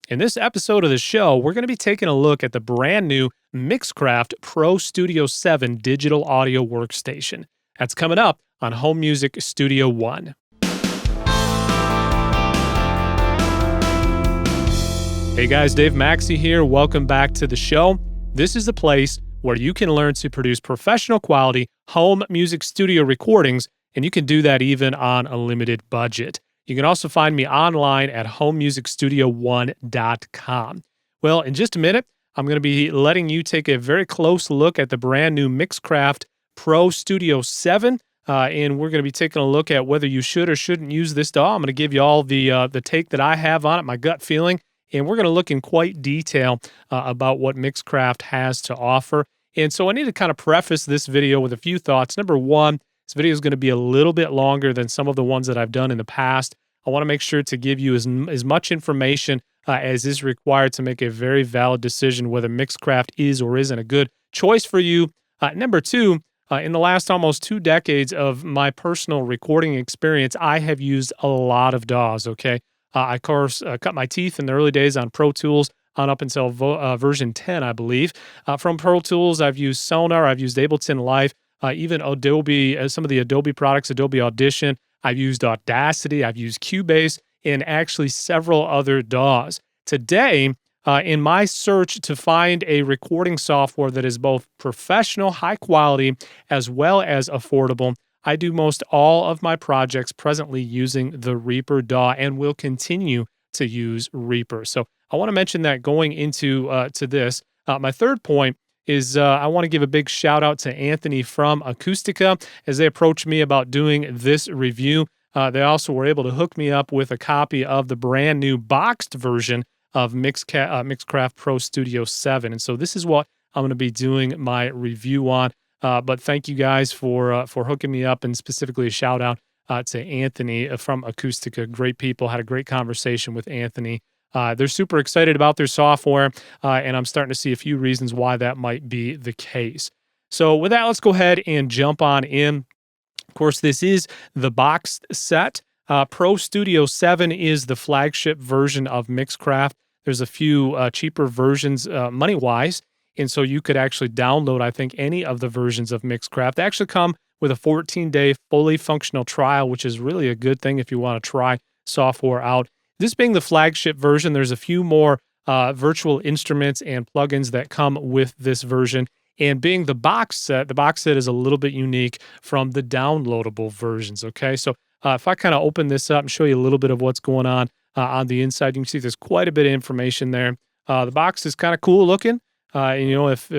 In this episode of the show, we're going to be taking a look at the brand new Mixcraft Pro Studio 7 digital audio workstation. That's coming up on Home Music Studio One. Hey guys, Dave Maxey here. Welcome back to the show. This is the place where you can learn to produce professional quality home music studio recordings, and you can do that even on a limited budget. You can also find me online at homemusicstudio1.com. Well, in just a minute, I'm going to be letting you take a very close look at the brand new Mixcraft Pro Studio 7, and we're going to be taking a look at whether you should or shouldn't use this DAW. I'm going to give you all the take that I have on it, my gut feeling, and we're going to look in quite detail about what Mixcraft has to offer. And so I need to kind of preface this video with a few thoughts. Number one, this video is going to be a little bit longer than some of the ones that I've done in the past. I want to make sure to give you as much information as is required to make a very valid decision whether Mixcraft is or isn't a good choice for you. Number two, in the last almost 2 decades of my personal recording experience, I have used a lot of DAWs, okay? I, of course, cut my teeth in the early days on Pro Tools on up until version 10, I believe. From Pro Tools, I've used Sonar, I've used Ableton Live, even Adobe, some of the Adobe products, Adobe Audition. I've used Audacity, I've used Cubase, and actually several other DAWs. Today, in my search to find a recording software that is both professional, high quality, as well as affordable, I do most all of my projects presently using the Reaper DAW and will continue to use Reaper. So I want to mention that going into to this. My third point is I want to give a big shout out to Anthony from Acoustica as they approached me about doing this review. They also were able to hook me up with a copy of the brand new boxed version of Mixcraft Pro Studio 7. And so this is what I'm going to be doing my review on. But thank you guys for hooking me up, and specifically a shout out to Anthony from Acoustica. Great people. Had a great conversation with Anthony. They're super excited about their software, and I'm starting to see a few reasons why that might be the case. So with that, let's go ahead and jump on in. Of course, this is the boxed set. Pro Studio 7 is the flagship version of Mixcraft. There's a few cheaper versions money-wise, and so you could actually download, I think, any of the versions of Mixcraft. They actually come with a 14-day fully functional trial, which is really a good thing if you want to try software out. This being the flagship version, there's a few more virtual instruments and plugins that come with this version. And being the box set is a little bit unique from the downloadable versions, okay? So if I kind of open this up and show you a little bit of what's going on the inside, you can see there's quite a bit of information there. The box is kind of cool looking. And, you know, if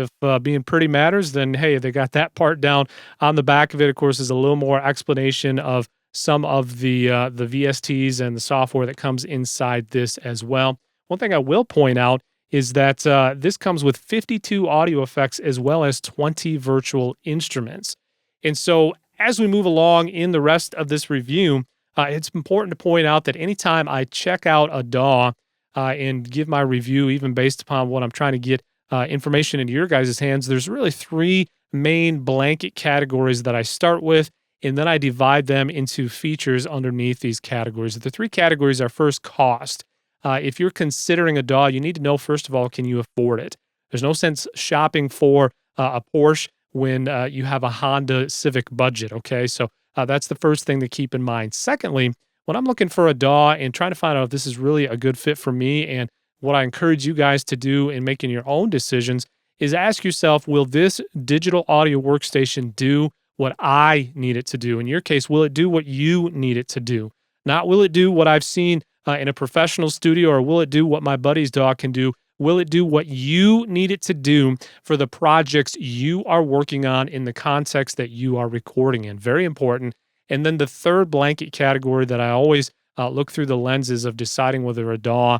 being pretty matters, then, hey, they got that part down. On the back of it, of course, is a little more explanation of some of the VSTs and the software that comes inside this as well. One thing I will point out is that this comes with 52 audio effects as well as 20 virtual instruments. And so as we move along in the rest of this review, it's important to point out that anytime I check out a DAW and give my review, even based upon what I'm trying to get information into your guys' hands, there's really 3 main blanket categories that I start with, and then I divide them into features underneath these categories. The 3 categories are first cost. If you're considering a DAW, you need to know, first of all, can you afford it? There's no sense shopping for a Porsche when you have a Honda Civic budget, okay? So that's the first thing to keep in mind. Secondly, when I'm looking for a DAW and trying to find out if this is really a good fit for me, and what I encourage you guys to do in making your own decisions is ask yourself, will this digital audio workstation do what I need it to do? In your case, will it do what you need it to do? Not will it do what I've seen in a professional studio, or will it do what my buddy's DAW can do? Will it do what you need it to do for the projects you are working on in the context that you are recording in? Very important. And then the third blanket category that I always look through the lenses of deciding whether a DAW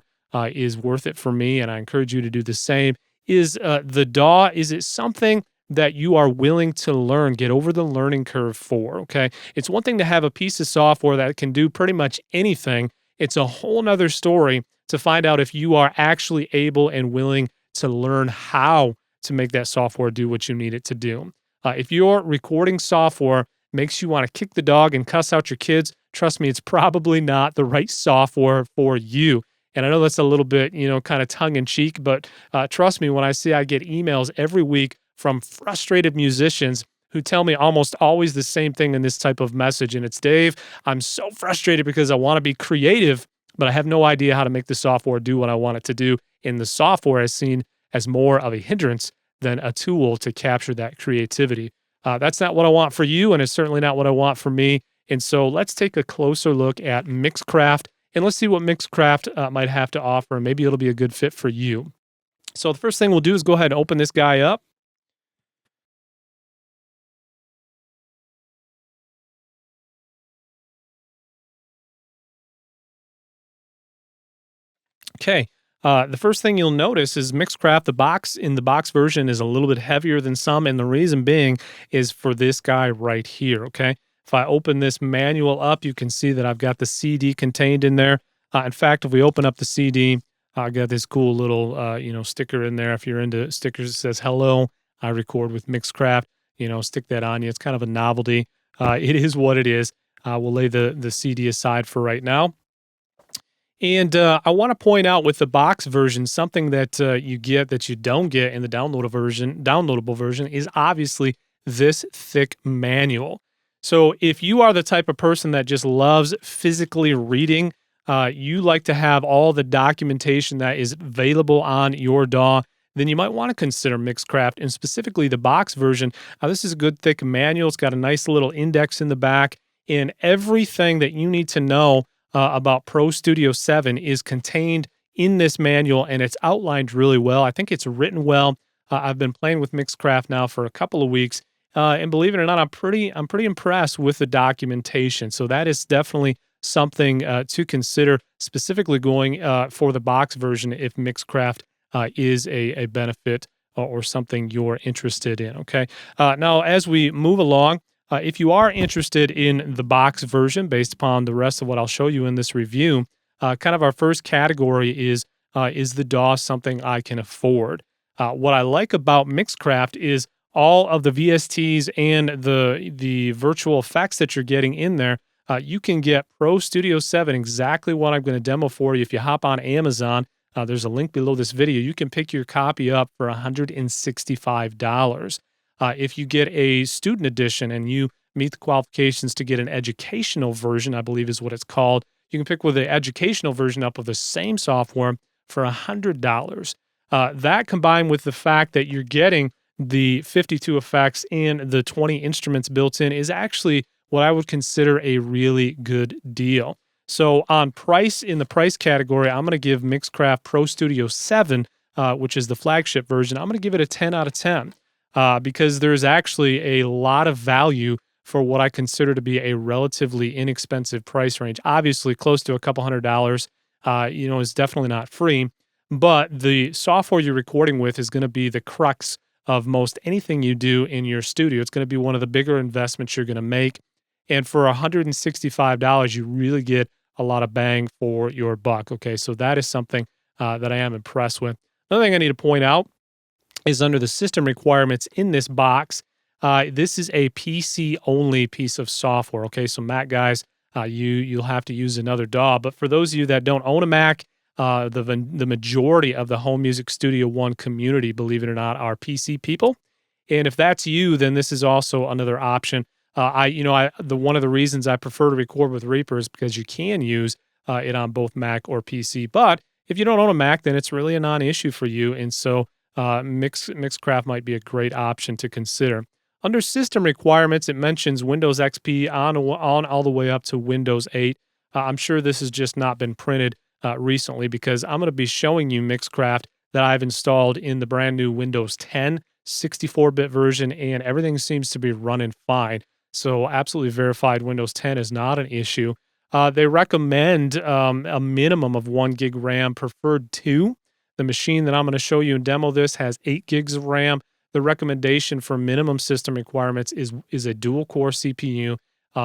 is worth it for me, and I encourage you to do the same, is the DAW, is it something that you are willing to learn, get over the learning curve for, okay? It's one thing to have a piece of software that can do pretty much anything. It's a whole nother story to find out if you are actually able and willing to learn how to make that software do what you need it to do. If your recording software makes you want to kick the dog and cuss out your kids, trust me, it's probably not the right software for you. And I know that's a little bit, kind of tongue in cheek, but trust me when I say I get emails every week from frustrated musicians who tell me almost always the same thing in this type of message. And it's, Dave, I'm so frustrated because I want to be creative, but I have no idea how to make the software do what I want it to do. And the software is seen as more of a hindrance than a tool to capture that creativity. That's not what I want for you, and it's certainly not what I want for me. And so let's take a closer look at Mixcraft, and let's see what Mixcraft might have to offer. Maybe it'll be a good fit for you. So the first thing we'll do is go ahead and open this guy up. Okay. The first thing you'll notice is Mixcraft, the box in the box version is a little bit heavier than some, and the reason being is for this guy right here. Okay. If I open this manual up, you can see that I've got the CD contained in there. In fact, if we open up the CD, I got this cool little, sticker in there. If you're into stickers, it says, "Hello, I record with Mixcraft." Stick that on you. It's kind of a novelty. It is what it is. We'll lay the CD aside for right now. And I want to point out with the box version, something that you get that you don't get in the downloadable version is obviously this thick manual. So if you are the type of person that just loves physically reading, you like to have all the documentation that is available on your DAW, then you might want to consider Mixcraft, and specifically the box version. This is a good thick manual. It's got a nice little index in the back, and everything that you need to know about Pro Studio 7 is contained in this manual, and it's outlined really well. I think it's written well. I've been playing with Mixcraft now for a couple of weeks, and believe it or not, I'm pretty impressed with the documentation. So that is definitely something to consider, specifically going for the box version if Mixcraft is a benefit or something you're interested in. Okay. Now, as we move along, if you are interested in the box version, based upon the rest of what I'll show you in this review, kind of our first category is the DAW something I can afford? What I like about Mixcraft is all of the VSTs and the virtual effects that you're getting in there. You can get Pro Studio 7, exactly what I'm going to demo for you. If you hop on Amazon, there's a link below this video. You can pick your copy up for $165. If you get a student edition and you meet the qualifications to get an educational version, I believe is what it's called, you can pick with the educational version up of the same software for $100. That combined with the fact that you're getting the 52 effects and the 20 instruments built in is actually what I would consider a really good deal. So on price, in the price category, I'm going to give Mixcraft Pro Studio 7, which is the flagship version, I'm going to give it a 10 out of 10. Because there's actually a lot of value for what I consider to be a relatively inexpensive price range. Obviously, close to a couple $100, is definitely not free, but the software you're recording with is going to be the crux of most anything you do in your studio. It's going to be one of the bigger investments you're going to make. And for $165, you really get a lot of bang for your buck. Okay, so that is something that I am impressed with. Another thing I need to point out is under the system requirements in this box. This is a PC-only piece of software. Okay, so Mac guys, you'll have to use another DAW. But for those of you that don't own a Mac, the majority of the Home Music Studio One community, believe it or not, are PC people. And if that's you, then this is also another option. One of the reasons I prefer to record with Reaper is because you can use it on both Mac or PC. But if you don't own a Mac, then it's really a non-issue for you. And so Mixcraft might be a great option to consider. Under system requirements, it mentions Windows XP on all the way up to Windows 8. I'm sure this has just not been printed recently because I'm going to be showing you Mixcraft that I've installed in the brand new Windows 10 64-bit version, and everything seems to be running fine. So absolutely verified Windows 10 is not an issue. They recommend a minimum of 1 gig RAM, preferred 2. The machine that I'm going to show you and demo this has 8 gigs of RAM. The recommendation for minimum system requirements is a dual-core CPU,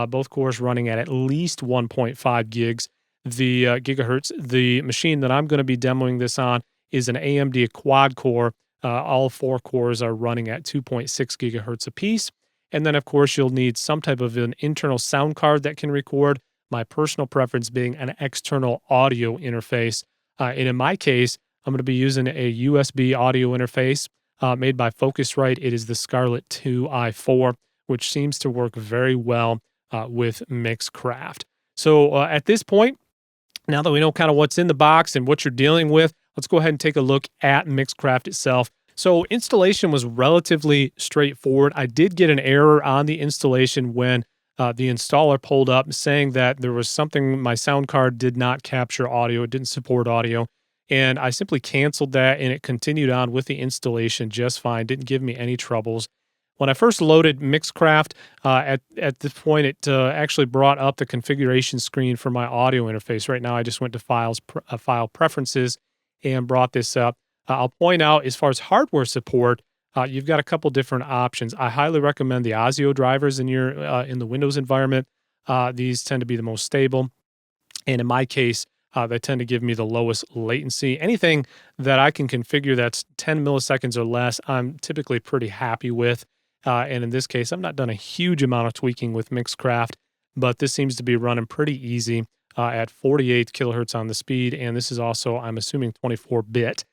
both cores running at least 1.5 gigs. The gigahertz. The machine that I'm going to be demoing this on is an AMD quad-core. All 4 cores are running at 2.6 gigahertz apiece. And then, of course, you'll need some type of an internal sound card that can record. My personal preference being an external audio interface. And in my case, I'm going to be using a USB audio interface made by Focusrite. It is the Scarlett 2 i4, which seems to work very well with Mixcraft. So at this point, now that we know kind of what's in the box and what you're dealing with, let's go ahead and take a look at Mixcraft itself. So installation was relatively straightforward. I did get an error on the installation when the installer pulled up saying that there was something, my sound card did not capture audio. It didn't support audio. And I simply canceled that and it continued on with the installation just fine. Didn't give me any troubles. When I first loaded Mixcraft, at this point, it actually brought up the configuration screen for my audio interface. Right now, I just went to File Preferences and brought this up. I'll point out, as far as hardware support, you've got a couple different options. I highly recommend the ASIO drivers in the Windows environment. These tend to be the most stable, and in my case, they tend to give me the lowest latency. Anything that I can configure that's 10 milliseconds or less, I'm typically pretty happy with. And in this case, I've not done a huge amount of tweaking with Mixcraft, but this seems to be running pretty easy at 48 kilohertz on the speed. And this is also, I'm assuming, 24-bit,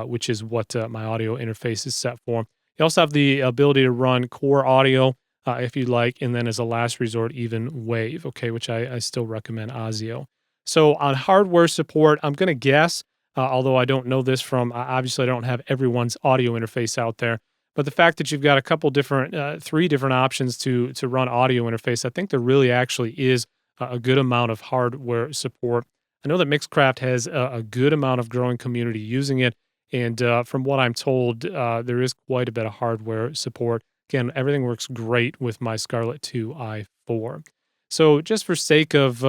which is what my audio interface is set for. You also have the ability to run core audio if you'd like, and then as a last resort, even wave, okay, which I still recommend ASIO. So on hardware support, I'm going to guess, although I don't know this from, obviously I don't have everyone's audio interface out there, but the fact that you've got a couple different, 3 different options to run audio interface, I think there really actually is a good amount of hardware support. I know that Mixcraft has a good amount of growing community using it, and from what I'm told, there is quite a bit of hardware support. Again, everything works great with my Scarlett 2 i4. So just for sake of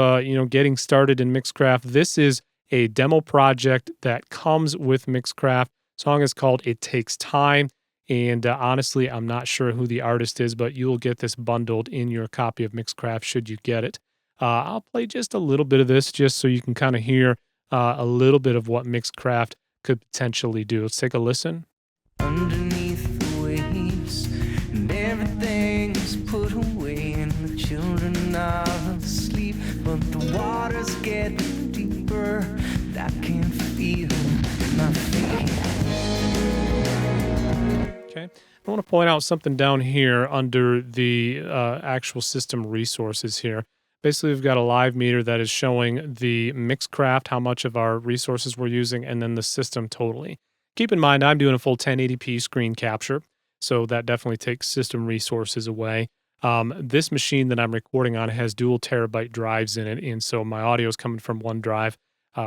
getting started in Mixcraft, this is a demo project that comes with Mixcraft. The song is called "It Takes Time." And honestly, I'm not sure who the artist is, but you'll get this bundled in your copy of Mixcraft should you get it. I'll play just a little bit of this just so you can kind of hear a little bit of what Mixcraft could potentially do. Let's take a listen. Underneath the waves, and everything's put away, and the children are asleep, but the water's getting deeper, and I can feel my feet. Okay. I want to point out something down here under the actual system resources here. Basically, we've got a live meter that is showing the Mixcraft, how much of our resources we're using, and then the system totally. Keep in mind, I'm doing a full 1080p screen capture, so that definitely takes system resources away. This machine that I'm recording on has dual terabyte drives in it, and so my audio is coming from one drive,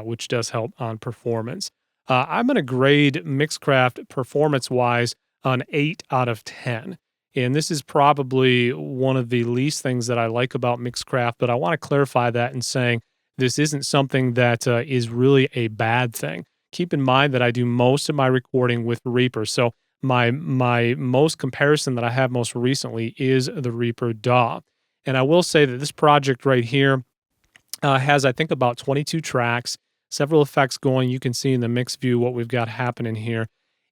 which does help on performance. I'm going to grade Mixcraft performance-wise an 8 out of 10. And this is probably one of the least things that I like about Mixcraft, but I want to clarify that in saying this isn't something that is really a bad thing. Keep in mind that I do most of my recording with Reaper. So my most comparison that I have most recently is the Reaper DAW. And I will say that this project right here has, I think, about 22 tracks, several effects going. You can see in the mix view what we've got happening here.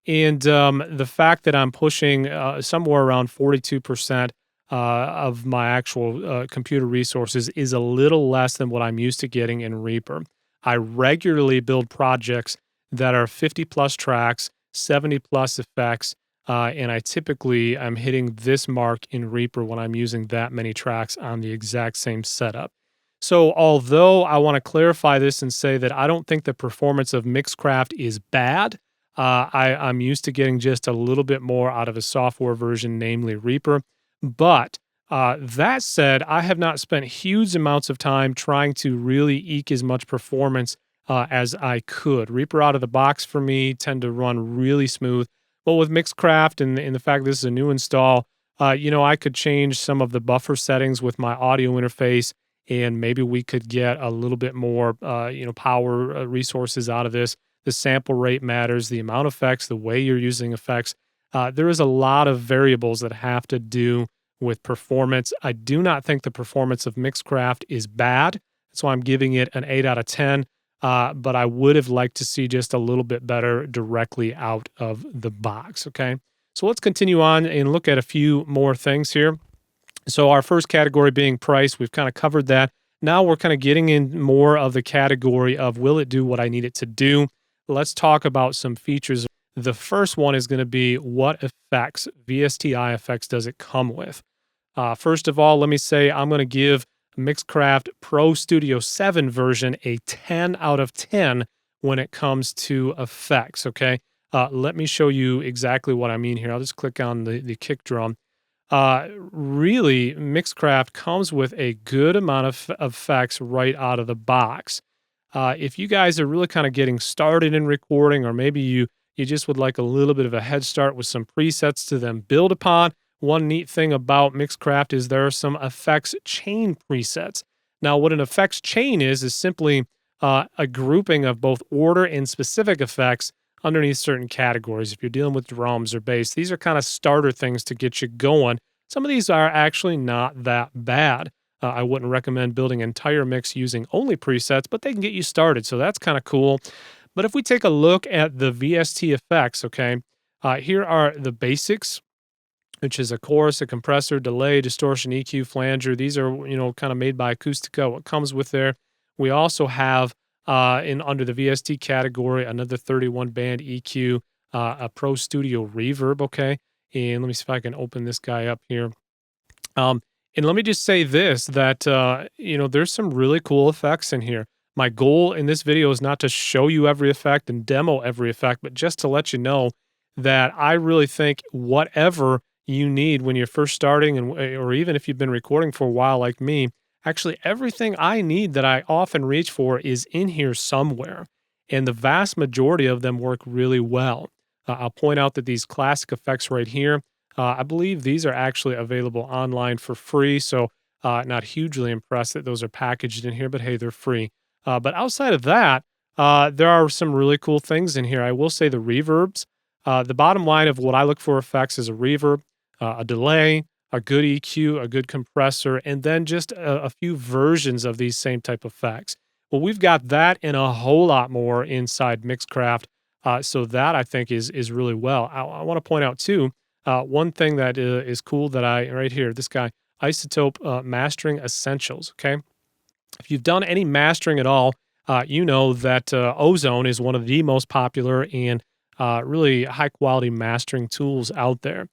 And the fact that I'm pushing somewhere around 42% of my actual computer resources is a little less than what I'm used to getting in Reaper. I regularly build projects that are 50 plus tracks, 70 plus effects, and I'm hitting this mark in Reaper when I'm using that many tracks on the exact same setup. So although I want to clarify this and say that I don't think the performance of Mixcraft is bad, I'm used to getting just a little bit more out of a software version, namely Reaper. But that said, I have not spent huge amounts of time trying to really eke as much performance as I could. Reaper out of the box for me tend to run really smooth. But with Mixcraft and the fact this is a new install, I could change some of the buffer settings with my audio interface, and maybe we could get a little bit more, power resources out of this. The sample rate matters, the amount of effects, the way you're using effects. There is a lot of variables that have to do with performance. I do not think the performance of Mixcraft is bad. That's why I'm giving it an 8 out of 10. But I would have liked to see just a little bit better directly out of the box, okay? So let's continue on and look at a few more things here. So our first category being price, we've kind of covered that. Now we're kind of getting in more of the category of will it do what I need it to do? Let's talk about some features. The first one is going to be what effects, VSTi effects, does it come with? First of all, let me say I'm going to give Mixcraft Pro Studio 7 version a 10 out of 10 when it comes to effects, okay? Let me show you exactly what I mean here. I'll just click on the kick drum. Really, Mixcraft comes with a good amount of effects right out of the box. If you guys are really kind of getting started in recording, or maybe you just would like a little bit of a head start with some presets to then build upon, one neat thing about Mixcraft is there are some effects chain presets. Now, what an effects chain is simply a grouping of both order and specific effects underneath certain categories. If you're dealing with drums or bass, these are kind of starter things to get you going. Some of these are actually not that bad. I wouldn't recommend building an entire mix using only presets, but they can get you started, so that's kind of cool. But if we take a look at the VST effects, okay, here are the basics, which is a chorus, a compressor, delay, distortion, EQ, flanger. These are, kind of made by Acustica, what comes with there. We also have, under the VST category, another 31 band EQ, a Pro Studio reverb, okay? And let me see if I can open this guy up here. And let me just say this, that, there's some really cool effects in here. My goal in this video is not to show you every effect and demo every effect, but just to let you know that I really think whatever you need when you're first starting, or even if you've been recording for a while like me, actually everything I need that I often reach for is in here somewhere. And the vast majority of them work really well. I'll point out that these classic effects right here, I believe these are actually available online for free, so not hugely impressed that those are packaged in here, but hey, they're free. But outside of that, there are some really cool things in here. I will say the reverbs. The bottom line of what I look for effects is a reverb, a delay, a good EQ, a good compressor, and then just a few versions of these same type of effects. Well, we've got that and a whole lot more inside Mixcraft, so that I think is really well. I want to point out too, one thing that is cool that right here, this guy, Isotope Mastering Essentials, okay? If you've done any mastering at all, you know that Ozone is one of the most popular and really high-quality mastering tools out there,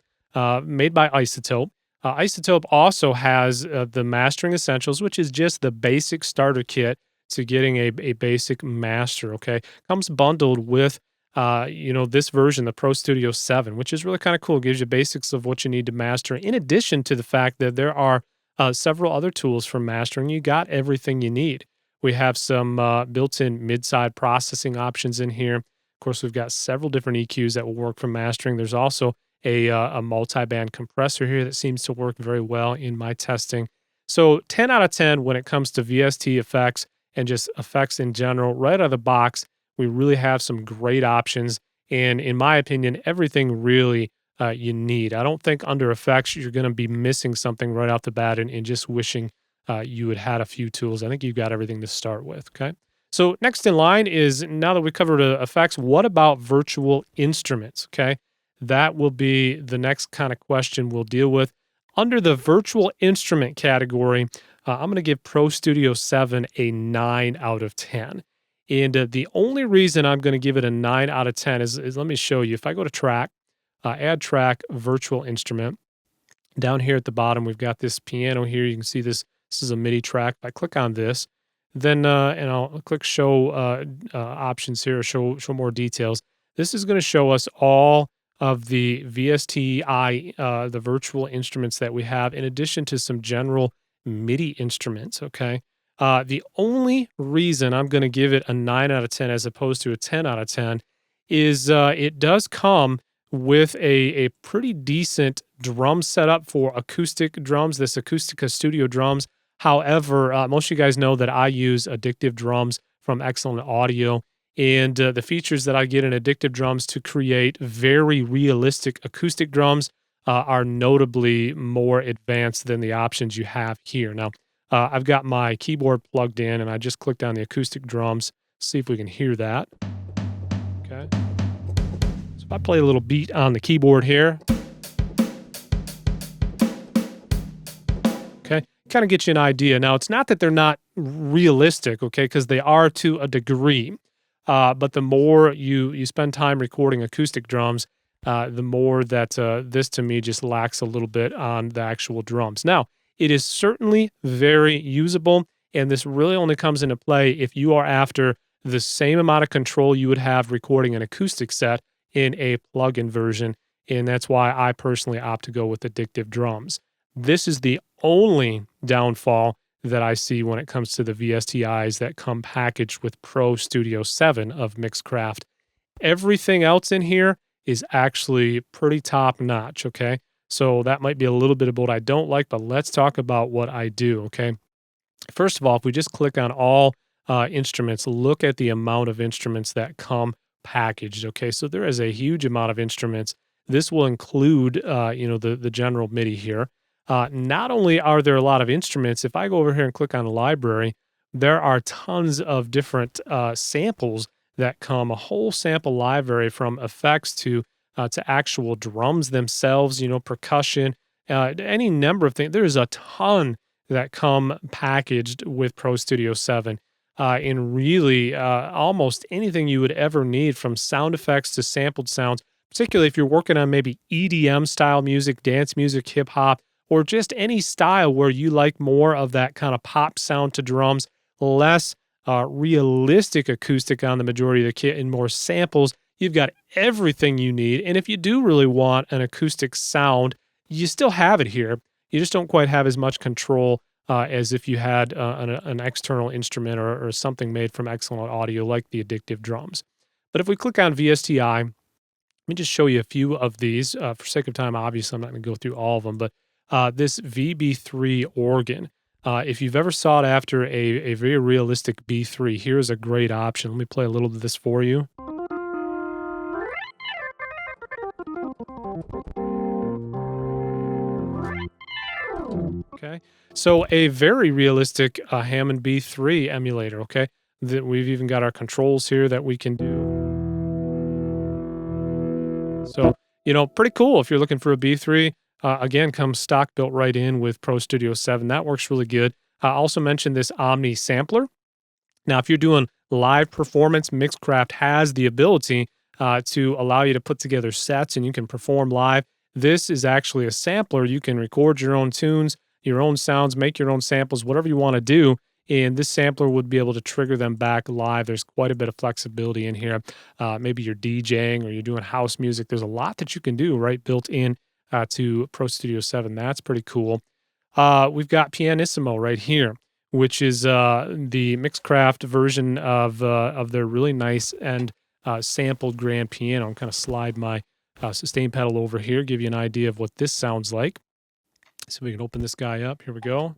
made by Isotope. Isotope also has the Mastering Essentials, which is just the basic starter kit to getting a basic master, okay? Comes bundled with this version, the Pro Studio 7, which is really kind of cool. It gives you basics of what you need to master, in addition to the fact that there are several other tools for mastering. You got everything you need. We have some built-in mid-side processing options in here. Of course, we've got several different EQs that will work for mastering. There's also a multi-band compressor here that seems to work very well in my testing. So 10 out of 10 when it comes to VST effects and just effects in general. Right out of the box, we really have some great options. And in my opinion, everything really you need. I don't think under effects, you're going to be missing something right off the bat and just wishing you had had a few tools. I think you've got everything to start with, okay? So next in line is, now that we covered effects, what about virtual instruments, okay? That will be the next kind of question we'll deal with. Under the virtual instrument category, I'm going to give Pro Studio 7 a 9 out of 10. And the only reason I'm going to give it a 9 out of 10 is let me show you. If I go to track, add track, virtual instrument, down here at the bottom, we've got this piano here. You can see this. This is a MIDI track. If I click on this, then and I'll click show options here, or show more details. This is going to show us all of the VSTi, the virtual instruments that we have, in addition to some general MIDI instruments, okay? The only reason I'm going to give it a 9 out of 10 as opposed to a 10 out of 10 is it does come with a pretty decent drum setup for acoustic drums, this Acustica Studio drums. However, most of you guys know that I use Addictive Drums from Excellent Audio, and the features that I get in Addictive Drums to create very realistic acoustic drums are notably more advanced than the options you have here. Now, I've got my keyboard plugged in, and I just clicked on the acoustic drums. See if we can hear that. Okay. So if I play a little beat on the keyboard here. Okay. kind of get you an idea. Now, it's not that they're not realistic, okay, because they are to a degree. But the more you spend time recording acoustic drums, the more that this to me just lacks a little bit on the actual drums. Now, it is certainly very usable, and this really only comes into play if you are after the same amount of control you would have recording an acoustic set in a plug-in version, and that's why I personally opt to go with addictive drums. This is the only downfall that I see when it comes to the VSTIs that come packaged with Pro Studio 7 of Mixcraft. Everything else in here is actually pretty top notch, okay? So that might be a little bit of what I don't like, but let's talk about what I do, okay? First of all, if we just click on all instruments, look at the amount of instruments that come packaged, okay? So there is a huge amount of instruments. This will include, the general MIDI here. Not only are there a lot of instruments, if I go over here and click on the library, there are tons of different samples that come, a whole sample library from effects to actual drums themselves, percussion, any number of things. There's a ton that come packaged with Pro Studio 7 in really almost anything you would ever need, from sound effects to sampled sounds, particularly if you're working on maybe EDM style music, dance music, hip hop, or just any style where you like more of that kind of pop sound to drums, less realistic acoustic on the majority of the kit, and more samples. You've got everything you need. And if you do really want an acoustic sound, you still have it here. You just don't quite have as much control as if you had an external instrument or something made from excellent audio like the addictive drums. But if we click on VSTi, let me just show you a few of these. For sake of time, obviously, I'm not going to go through all of them, but this VB3 organ, if you've ever sought after a very realistic B3, here's a great option. Let me play a little of this for you. Okay, so a very realistic Hammond B3 emulator, okay? That we've even got our controls here that we can do. So, pretty cool if you're looking for a B3. Again, comes stock built right in with Pro Studio 7. That works really good. I also mentioned this Omni sampler. Now, if you're doing live performance, Mixcraft has the ability to allow you to put together sets and you can perform live. This is actually a sampler. You can record your own tunes, your own sounds, make your own samples, whatever you want to do. And this sampler would be able to trigger them back live. There's quite a bit of flexibility in here. Maybe you're DJing or you're doing house music. There's a lot that you can do, right, built in to Pro Studio 7. That's pretty cool. We've got Pianissimo right here, which is the Mixcraft version of their really nice and sampled grand piano. I'm kind of slide my sustain pedal over here, give you an idea of what this sounds like. So we can open this guy up. Here we go.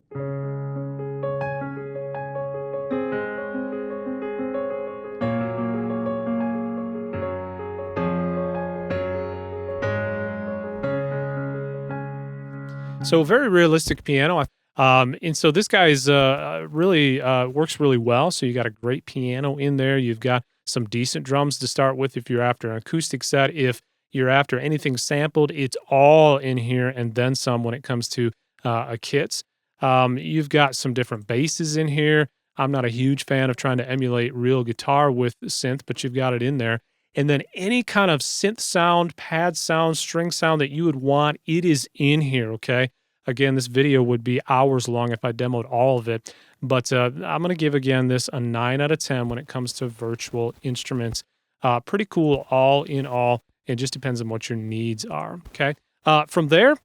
So very realistic piano. And so this guy is really works really well. So you got a great piano in there. You've got some decent drums to start with if you're after an acoustic set. If you're after anything sampled, it's all in here and then some when it comes to kits. You've got some different basses in here. I'm not a huge fan of trying to emulate real guitar with synth, but you've got it in there. And then any kind of synth sound, pad sound, string sound that you would want, it is in here, okay? Again, this video would be hours long if I demoed all of it. But I'm going to give, again, this a 9 out of 10 when it comes to virtual instruments. Pretty cool all in all. It just depends on what your needs are, okay? From there,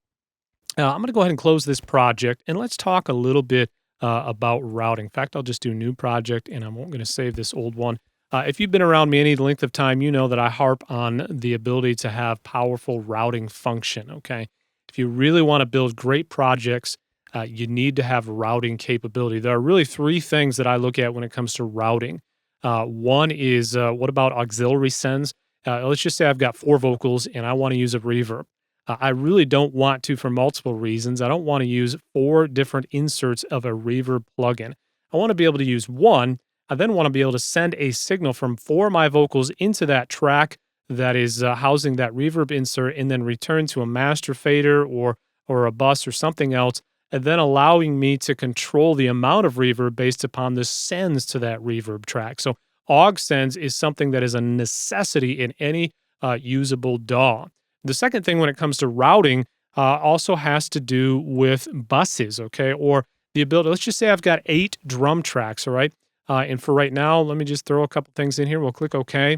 I'm going to go ahead and close this project, and let's talk a little bit about routing. In fact, I'll just do new project, and I'm going to save this old one. If you've been around me any length of time, you know that I harp on the ability to have powerful routing function, okay? If you really want to build great projects, you need to have routing capability. There are really three things that I look at when it comes to routing. One is, what about auxiliary sends? Let's just say I've got 4 vocals and I want to use a reverb. I really don't want to for multiple reasons. I don't want to use 4 different inserts of a reverb plugin. I want to be able to use one. I then want to be able to send a signal from 4 of my vocals into that track that is housing that reverb insert and then return to a master fader or a bus or something else and then allowing me to control the amount of reverb based upon the sends to that reverb track. So aux sends is something that is a necessity in any usable DAW. The second thing when it comes to routing also has to do with buses, okay, or the ability. Let's just say I've got 8 drum tracks, all right? And for right now, let me just throw a couple things in here. We'll click OK.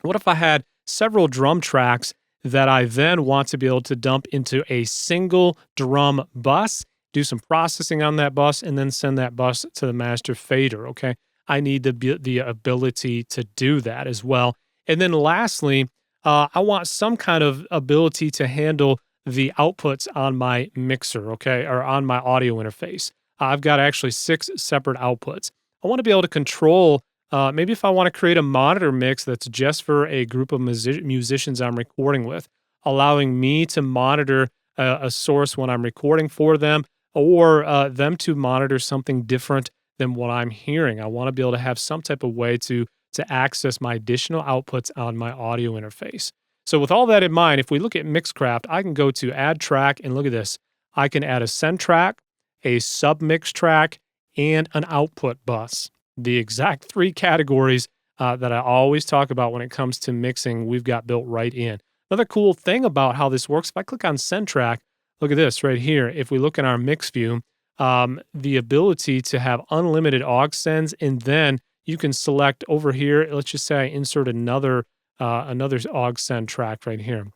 What if I had several drum tracks that I then want to be able to dump into a single drum bus, do some processing on that bus, and then send that bus to the master fader, okay? I need the ability to do that as well. And then lastly, I want some kind of ability to handle the outputs on my mixer, okay, or on my audio interface. I've got actually 6 separate outputs. I want to be able to control, maybe if I want to create a monitor mix that's just for a group of musicians I'm recording with, allowing me to monitor a source when I'm recording for them, or them to monitor something different than what I'm hearing. I want to be able to have some type of way to access my additional outputs on my audio interface. So with all that in mind, if we look at Mixcraft, I can go to Add Track, and look at this. I can add a send track, a submix track, and an output bus. The exact 3 categories that I always talk about when it comes to mixing, we've got built right in. Another cool thing about how this works, if I click on send track, look at this right here. If we look in our mix view, the ability to have unlimited aux sends, and then you can select over here. Let's just say I insert another aux send track right here.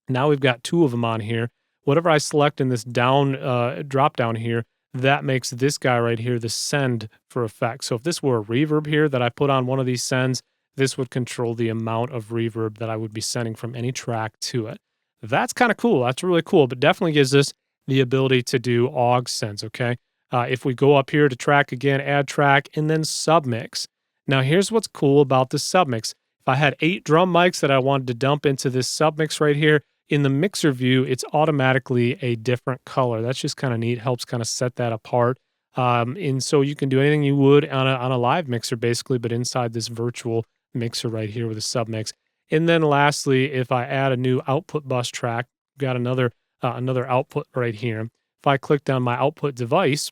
Now we've got 2 of them on here. Whatever I select in this drop down here, that makes this guy right here the send for effect. So if this were a reverb here that I put on one of these sends, this would control the amount of reverb that I would be sending from any track to it. That's kind of cool. That's really cool, but definitely gives us the ability to do aux sends, okay? If we go up here to track again, add track, and then submix. Now here's what's cool about the submix. If I had 8 drum mics that I wanted to dump into this submix right here, in the mixer view, it's automatically a different color. That's just kind of neat, helps kind of set that apart. And so you can do anything you would on a live mixer basically, but inside this virtual mixer right here with a submix. And then lastly, if I add a new output bus track, got another output right here. If I clicked on my output device,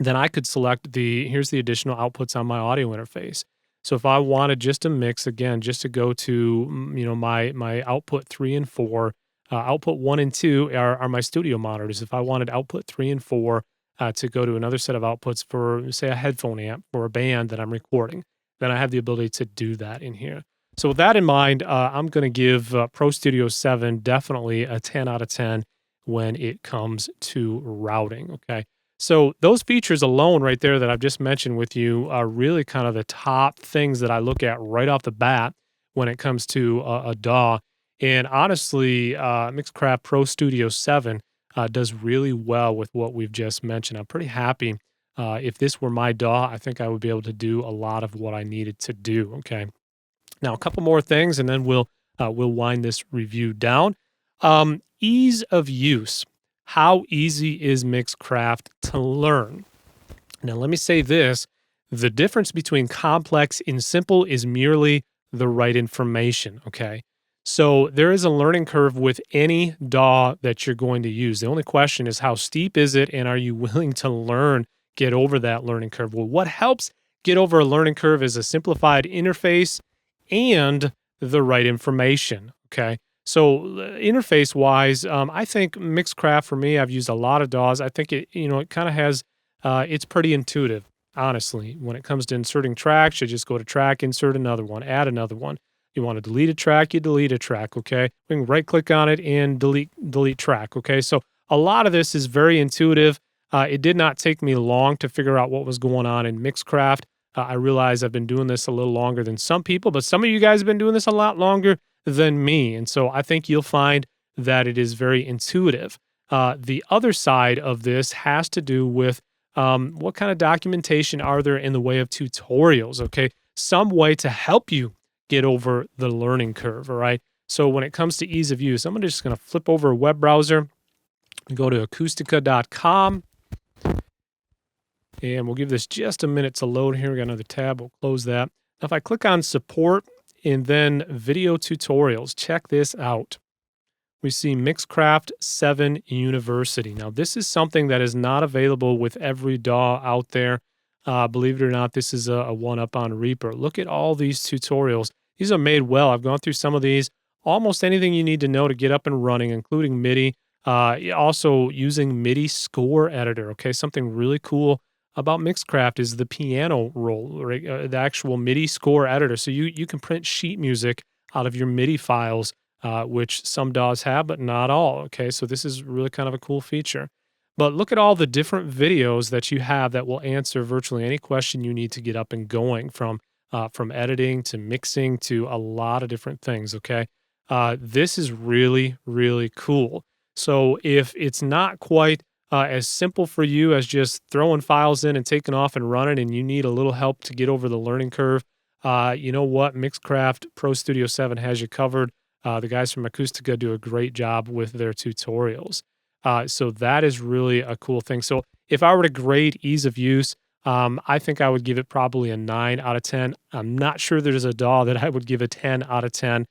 then I could select here's the additional outputs on my audio interface. So if I wanted just a mix, again, just to go to, my output 3 and 4, output 1 and 2 are my studio monitors. If I wanted output 3 and 4 to go to another set of outputs for, say, a headphone amp for a band that I'm recording, then I have the ability to do that in here. So with that in mind, I'm going to give Pro Studio 7 definitely a 10 out of 10 when it comes to routing, okay? So those features alone right there that I've just mentioned with you are really kind of the top things that I look at right off the bat when it comes to a DAW. And honestly, Mixcraft Pro Studio 7 does really well with what we've just mentioned. I'm pretty happy. If this were my DAW, I think I would be able to do a lot of what I needed to do, okay? Now, a couple more things, and then we'll wind this review down. Ease of use. How easy is Mixcraft to learn? Now, let me say this. The difference between complex and simple is merely the right information, okay? So there is a learning curve with any DAW that you're going to use. The only question is how steep is it, and are you willing to learn, get over that learning curve? Well, what helps get over a learning curve is a simplified interface and the right information, okay? So interface-wise, I think Mixcraft, for me, I've used a lot of DAWs. I think it kind of has, it's pretty intuitive, honestly. When it comes to inserting tracks, you just go to track, insert another one, add another one. You want to delete a track, you delete a track, okay? We can right-click on it and delete track, okay? So a lot of this is very intuitive. It did not take me long to figure out what was going on in Mixcraft. I realize I've been doing this a little longer than some people, but some of you guys have been doing this a lot longer than me. And so I think you'll find that it is very intuitive. The other side of this has to do with what kind of documentation are there in the way of tutorials, okay? Some way to help you get over the learning curve, all right? So when it comes to ease of use, I'm just going to flip over a web browser and go to acoustica.com. And we'll give this just a minute to load here. We got another tab. We'll close that. Now, if I click on support and then video tutorials, check this out. we see Mixcraft 7 University. Now, this is something that is not available with every DAW out there. Believe it or not, this is a one-up on Reaper. Look at all these tutorials. These are made well. I've gone through some of these. Almost anything you need to know to get up and running, including MIDI. Also using MIDI score editor. Okay, something really cool about Mixcraft is the piano roll, right? The actual MIDI score editor. So you can print sheet music out of your MIDI files, which some DAWs have, but not all. Okay, so this is really kind of a cool feature. But look at all the different videos that you have that will answer virtually any question you need to get up and going, from editing to mixing to a lot of different things. Okay, this is really, really cool. So if it's not quite as simple for you as just throwing files in and taking off and running, and you need a little help to get over the learning curve, you know what? Mixcraft Pro Studio 7 has you covered. The guys from Acoustica do a great job with their tutorials. So that is really a cool thing. So if I were to grade ease of use, I think I would give it probably a 9 out of 10. I'm not sure there's a DAW that I would give a 10 out of 10,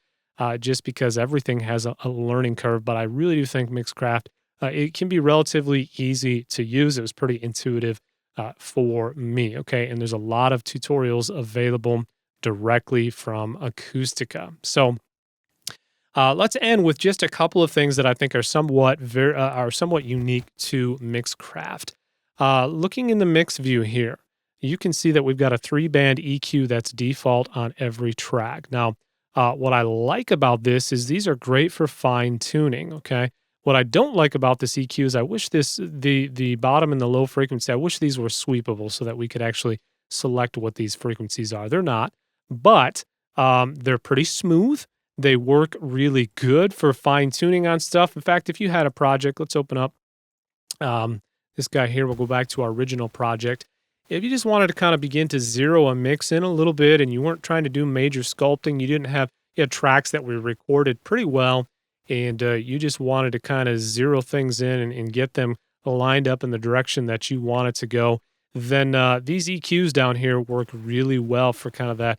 just because everything has a learning curve. But I really do think Mixcraft, it can be relatively easy to use. It was pretty intuitive for me, okay? And there's a lot of tutorials available directly from Acoustica. So let's end with just a couple of things that I think are somewhat unique to Mixcraft. Looking in the mix view here, you can see that we've got a 3-band EQ that's default on every track. Now, what I like about this is these are great for fine tuning. Okay, what I don't like about this EQ is I wish the bottom and the low frequency, I wish these were sweepable so that we could actually select what these frequencies are. They're not, but they're pretty smooth. They work really good for fine tuning on stuff. In fact, if you had a project, let's open up this guy here. We'll go back to our original project. If you just wanted to kind of begin to zero a mix in a little bit and you weren't trying to do major sculpting, you had tracks that were recorded pretty well, and you just wanted to kind of zero things in and get them lined up in the direction that you want it to go, then these EQs down here work really well for kind of that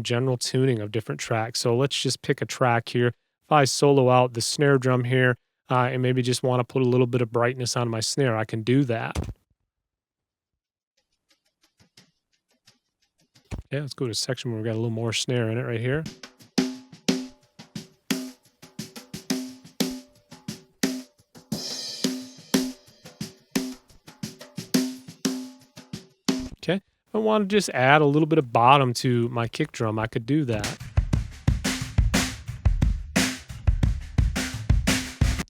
general tuning of different tracks. So let's just pick a track here. If I solo out the snare drum here, and maybe just want to put a little bit of brightness on my snare, I can do that. Yeah, let's go to a section where we've got a little more snare in it right here. Okay, if I want to just add a little bit of bottom to my kick drum, I could do that.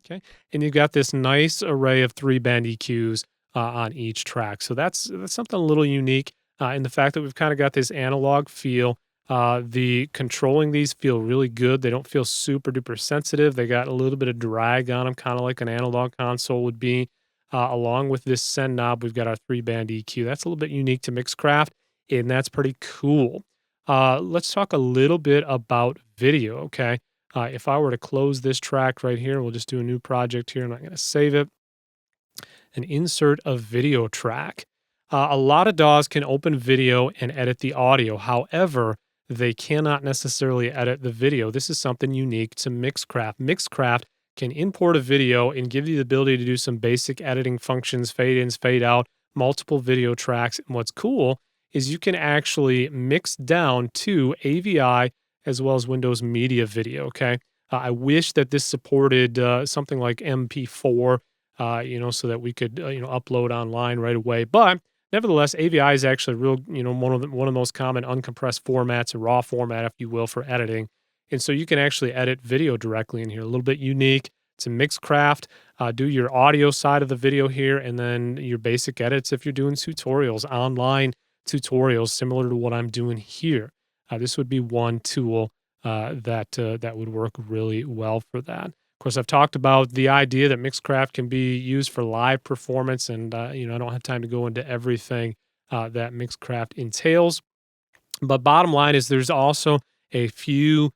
Okay, and you've got this nice array of 3-band EQs on each track. So that's something a little unique in the fact that we've kind of got this analog feel. The controlling these feel really good. They don't feel super duper sensitive. They got a little bit of drag on them, kind of like an analog console would be. Along with this send knob, we've got our 3-band EQ. That's a little bit unique to Mixcraft, and that's pretty cool. Let's talk a little bit about video, okay? If I were to close this track right here, we'll just do a new project here. I'm not going to save it. And insert a video track. A lot of DAWs can open video and edit the audio. However, they cannot necessarily edit the video. This is something unique to Mixcraft. Mixcraft can import a video and give you the ability to do some basic editing functions, fade ins, fade out, multiple video tracks. And what's cool is you can actually mix down to AVI as well as Windows Media Video, okay? I wish that this supported something like MP4, so that we could, upload online right away. But nevertheless, AVI is actually real, one of the most common uncompressed formats, a raw format, if you will, for editing. And so you can actually edit video directly in here. A little bit unique to Mixcraft. Do your audio side of the video here, and then your basic edits if you're doing tutorials, online tutorials, similar to what I'm doing here. This would be one tool that would work really well for that. Of course, I've talked about the idea that Mixcraft can be used for live performance, and I don't have time to go into everything that Mixcraft entails. But bottom line is, there's also a few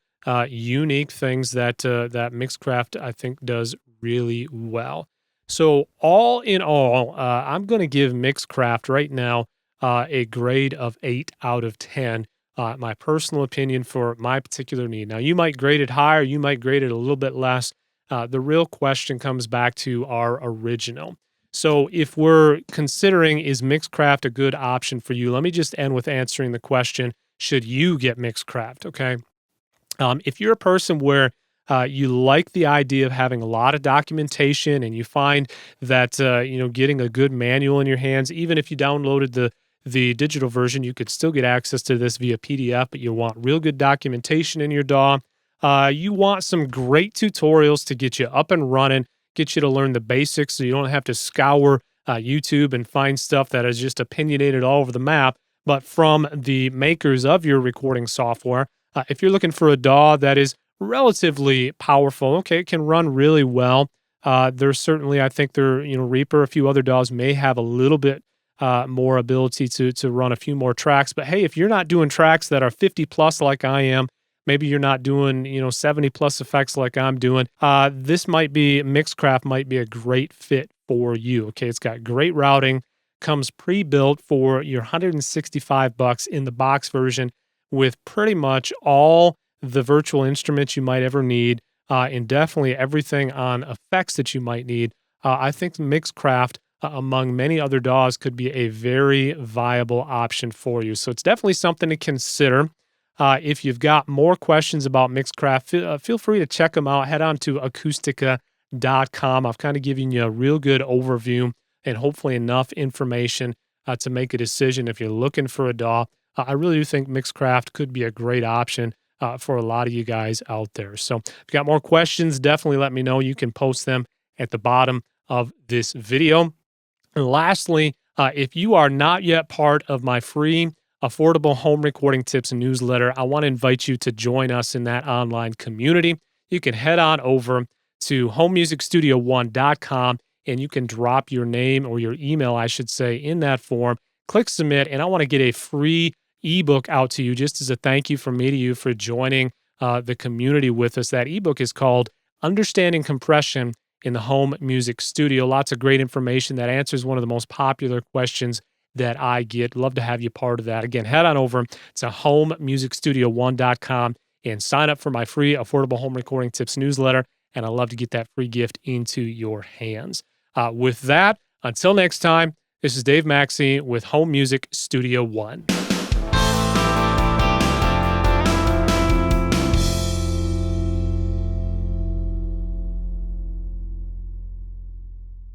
unique things that Mixcraft, I think, does really well. So all in all, I'm going to give Mixcraft right now a grade of 8 out of 10. My personal opinion for my particular need. Now, you might grade it higher, you might grade it a little bit less. The real question comes back to our original. So if we're considering, is Mixcraft a good option for you? Let me just end with answering the question, should you get Mixcraft? Okay. If you're a person where you like the idea of having a lot of documentation and you find that getting a good manual in your hands, even if you downloaded the digital version, you could still get access to this via PDF, but you want real good documentation in your DAW. You want some great tutorials to get you up and running, get you to learn the basics so you don't have to scour YouTube and find stuff that is just opinionated all over the map, but from the makers of your recording software. If you're looking for a DAW that is relatively powerful, okay, it can run really well. There's certainly, I think Reaper, a few other DAWs may have a little bit more ability to run a few more tracks. But hey, if you're not doing tracks that are 50 plus like I am, maybe you're not doing 70 plus effects like I'm doing, Mixcraft might be a great fit for you. Okay, it's got great routing, comes pre-built for your $165 in the box version with pretty much all the virtual instruments you might ever need, and definitely everything on effects that you might need. I think Mixcraft, among many other DAWs, could be a very viable option for you. So it's definitely something to consider. If you've got more questions about Mixcraft, feel free to check them out. Head on to acoustica.com. I've kind of given you a real good overview and hopefully enough information to make a decision if you're looking for a DAW. I really do think Mixcraft could be a great option for a lot of you guys out there. So if you got more questions, definitely let me know. You can post them at the bottom of this video. And lastly, if you are not yet part of my free affordable home recording tips newsletter, I want to invite you to join us in that online community. You can head on over to homemusicstudio1.com and you can drop your name or your email, I should say, in that form. Click submit, and I want to get a free ebook out to you just as a thank you from me to you for joining the community with us. That ebook is called Understanding Compression in the Home Music Studio. Lots of great information that answers one of the most popular questions that I get. Love to have you part of that. Again, head on over to homemusicstudio1.com and sign up for my free affordable home recording tips newsletter, and I'd love to get that free gift into your hands. With that, until next time, this is Dave Maxey with Home Music Studio 1.